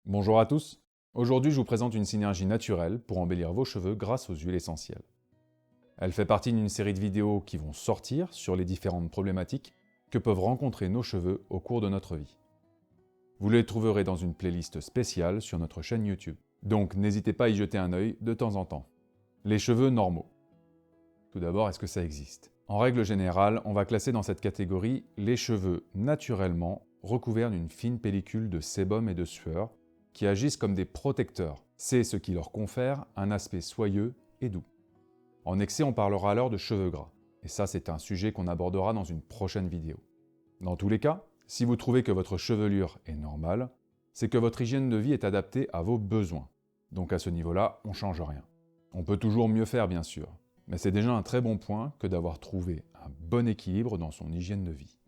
Bonjour à tous. Aujourd'hui, je vous présente une synergie naturelle pour embellir vos cheveux grâce aux huiles essentielles. Elle fait partie d'une série de vidéos qui vont sortir sur les différentes problématiques que peuvent rencontrer nos cheveux au cours de notre vie. Vous les trouverez dans une playlist spéciale sur notre chaîne YouTube. Donc n'hésitez pas à y jeter un œil de temps en temps. Les cheveux normaux. Tout d'abord, est-ce que ça existe? En règle générale, on va classer dans cette catégorie les cheveux naturellement recouverts d'une fine pellicule de sébum et de sueur qui agissent comme des protecteurs. C'est ce qui leur confère un aspect soyeux et doux. En excès, on parlera alors de cheveux gras. Et ça, c'est un sujet qu'on abordera dans une prochaine vidéo. Dans tous les cas, si vous trouvez que votre chevelure est normale, c'est que votre hygiène de vie est adaptée à vos besoins. Donc à ce niveau-là, on ne change rien. On peut toujours mieux faire, bien sûr, mais c'est déjà un très bon point que d'avoir trouvé un bon équilibre dans son hygiène de vie.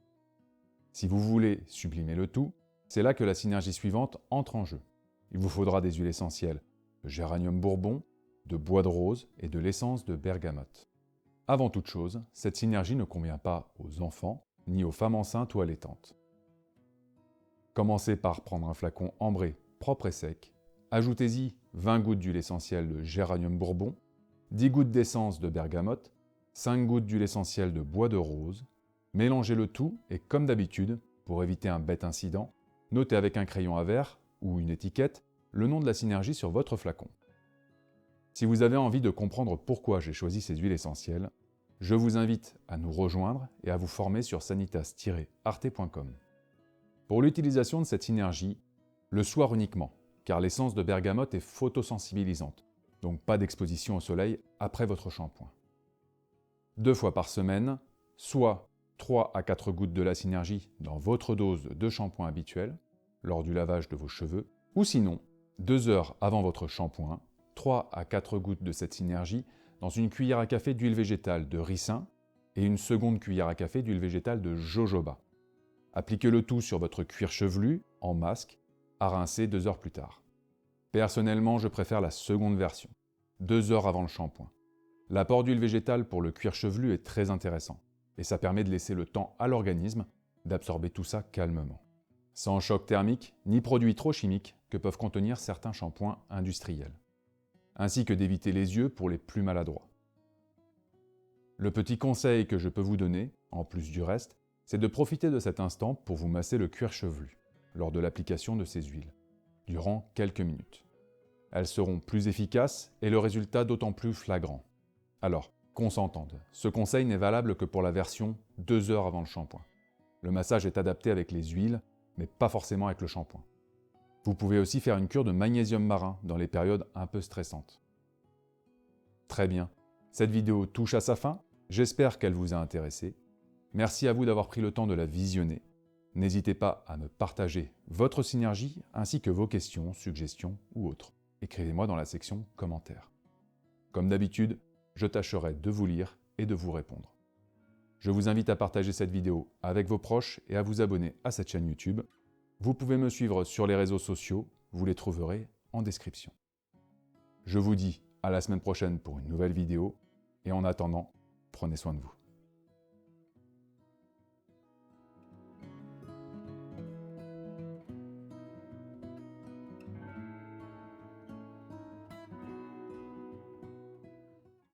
Si vous voulez sublimer le tout, c'est là que la synergie suivante entre en jeu. Il vous faudra des huiles essentielles de géranium bourbon, de bois de rose et de l'essence de bergamote. Avant toute chose, cette synergie ne convient pas aux enfants ni aux femmes enceintes ou allaitantes. Commencez par prendre un flacon ambré, propre et sec. Ajoutez-y 20 gouttes d'huile essentielle de géranium bourbon, 10 gouttes d'essence de bergamote, 5 gouttes d'huile essentielle de bois de rose. Mélangez le tout et comme d'habitude, pour éviter un bête incident, notez avec un crayon à verre ou une étiquette le nom de la synergie sur votre flacon. Si vous avez envie de comprendre pourquoi j'ai choisi ces huiles essentielles, je vous invite à nous rejoindre et à vous former sur sanitas-arte.com. Pour l'utilisation de cette synergie, le soir uniquement, car l'essence de bergamote est photosensibilisante, donc pas d'exposition au soleil après votre shampoing. 2 fois par semaine, soit 3 à 4 gouttes de la synergie dans votre dose de shampoing habituel, lors du lavage de vos cheveux, ou sinon, 2 heures avant votre shampoing, 3 à 4 gouttes de cette synergie dans une cuillère à café d'huile végétale de ricin et une seconde cuillère à café d'huile végétale de jojoba. Appliquez le tout sur votre cuir chevelu, en masque, à rincer 2 heures plus tard. Personnellement, je préfère la seconde version, 2 heures avant le shampoing. L'apport d'huile végétale pour le cuir chevelu est très intéressant, et ça permet de laisser le temps à l'organisme d'absorber tout ça calmement. Sans choc thermique, ni produits trop chimiques que peuvent contenir certains shampoings industriels. Ainsi que d'éviter les yeux pour les plus maladroits. Le petit conseil que je peux vous donner, en plus du reste, c'est de profiter de cet instant pour vous masser le cuir chevelu, lors de l'application de ces huiles, durant quelques minutes. Elles seront plus efficaces et le résultat d'autant plus flagrant. Alors, qu'on s'entende, ce conseil n'est valable que pour la version 2 heures avant le shampoing. Le massage est adapté avec les huiles, mais pas forcément avec le shampoing. Vous pouvez aussi faire une cure de magnésium marin dans les périodes un peu stressantes. Très bien, cette vidéo touche à sa fin, j'espère qu'elle vous a intéressé. Merci à vous d'avoir pris le temps de la visionner. N'hésitez pas à me partager votre synergie ainsi que vos questions, suggestions ou autres. Écrivez-moi dans la section commentaires. Comme d'habitude, je tâcherai de vous lire et de vous répondre. Je vous invite à partager cette vidéo avec vos proches et à vous abonner à cette chaîne YouTube. Vous pouvez me suivre sur les réseaux sociaux, vous les trouverez en description. Je vous dis à la semaine prochaine pour une nouvelle vidéo et en attendant, prenez soin de vous.